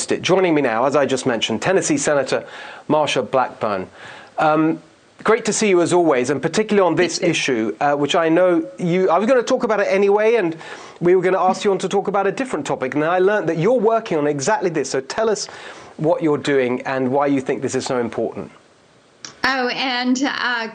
missed it. Joining me now, as I just mentioned, Tennessee Senator Marsha Blackburn. Great to see you as always, and particularly on this issue, which I know I was going to talk about it anyway, and we were going to ask you on to talk about a different topic, and I learned that you're working on exactly this. So tell us what you're doing and why you think this is so important. Oh, and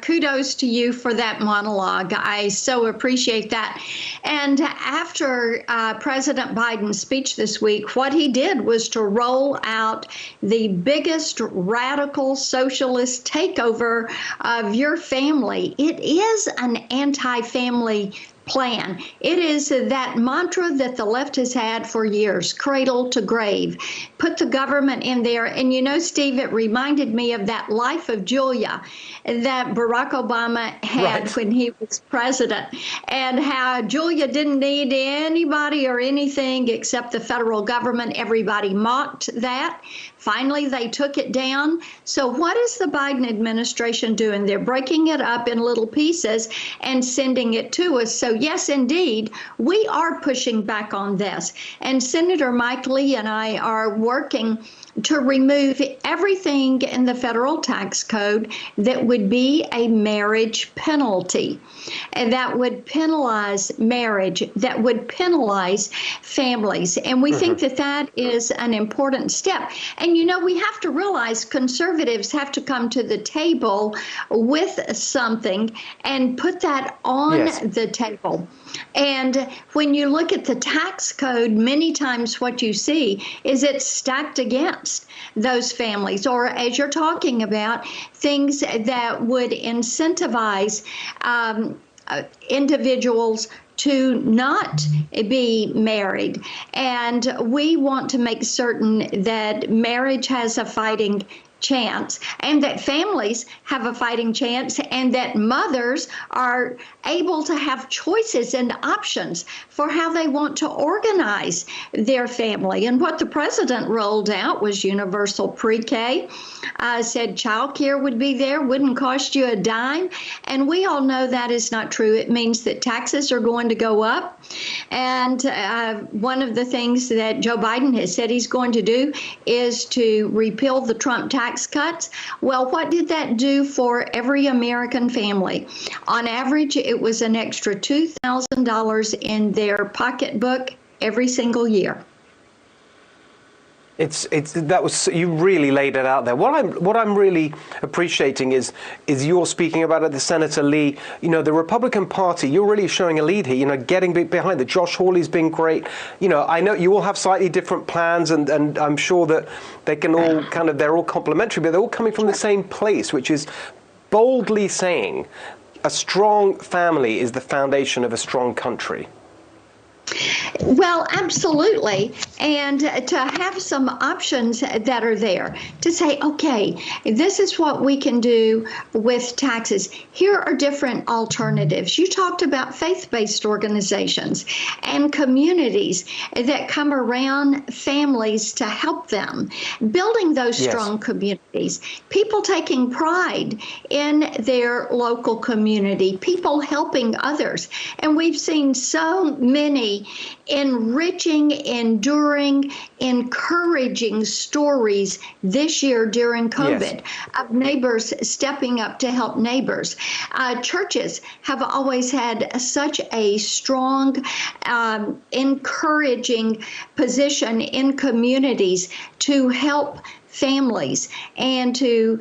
kudos to you for that monologue. I so appreciate that. And after President Biden's speech this week, what he did was to roll out the biggest radical socialist takeover of your family. It is an anti-family plan. It is that mantra that the left has had for years, cradle to grave. Put the government in there. And you know, Steve, it reminded me of that Life of Julia that Barack Obama had when he was president, and how Julia didn't need anybody or anything except the federal government. Everybody mocked that. Finally, they took it down. So what is the Biden administration doing? They're breaking it up in little pieces and sending it to us. So yes, indeed, we are pushing back on this. And Senator Mike Lee and I are working to remove everything in the federal tax code that would be a marriage penalty, and that would penalize marriage, that would penalize families. And we think that that is an important step. And you know, we have to realize conservatives have to come to the table with something and put that on the table. And when you look at the tax code, many times what you see is it's stacked against those families, or as you're talking about, things that would incentivize individuals to not be married. And we want to make certain that marriage has a fighting chance, and that families have a fighting chance, and that mothers are able to have choices and options for how they want to organize their family. And what the president rolled out was universal pre-K, said child care would be there, wouldn't cost you a dime. And we all know that is not true. It means that taxes are going to go up. And one of the things that Joe Biden has said he's going to do is to repeal the Trump tax cuts. Well, what did that do for every American family? On average, it was an extra $2,000 in their pocketbook every single year. You really laid it out there. What I'm really appreciating is you're speaking about it, the Senator Lee. You know, the Republican Party, you're really showing a lead here. You know, getting behind it. Josh Hawley's been great. You know, I know you all have slightly different plans, and I'm sure that they can all they're all complementary, but they're all coming from the same place, which is boldly saying a strong family is the foundation of a strong country. Well, absolutely. And to have some options that are there to say, okay, this is what we can do with taxes. Here are different alternatives. You talked about faith-based organizations and communities that come around families to help them, building those strong communities, people taking pride in their local community, people helping others. And we've seen so many enriching, enduring, encouraging stories this year during COVID of neighbors stepping up to help neighbors. Churches have always had such a strong, encouraging position in communities to help families and to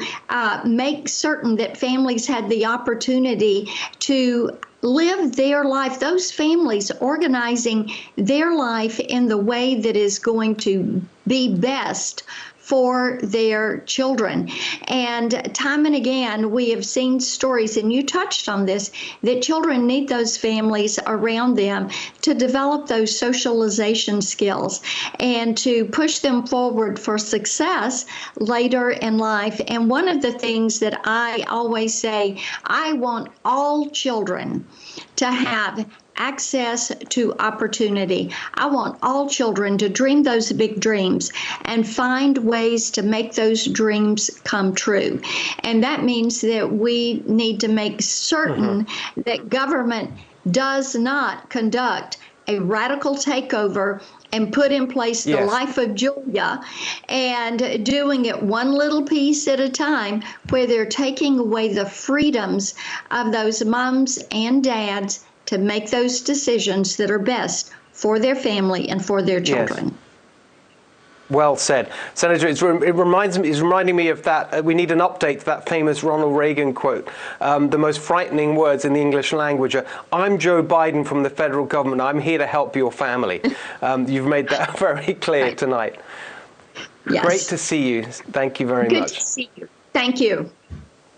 make certain that families had the opportunity to live their life, those families organizing their life in the way that is going to be best for their children. And time and again, we have seen stories, and you touched on this, that children need those families around them to develop those socialization skills and to push them forward for success later in life. And one of the things that I always say, I want all children to have access to opportunity. I want all children to dream those big dreams and find ways to make those dreams come true. And that means that we need to make certain that government does not conduct a radical takeover and put in place the life of Julia, and doing it one little piece at a time, where they're taking away the freedoms of those moms and dads to make those decisions that are best for their family and for their children. Yes. Well said, Senator. It's reminding me of that. We need an update to that famous Ronald Reagan quote. The most frightening words in the English language are, "I'm Joe Biden from the federal government. I'm here to help your family." You've made that very clear tonight. Yes. Great to see you. Thank you very much. Good to see you. Thank you.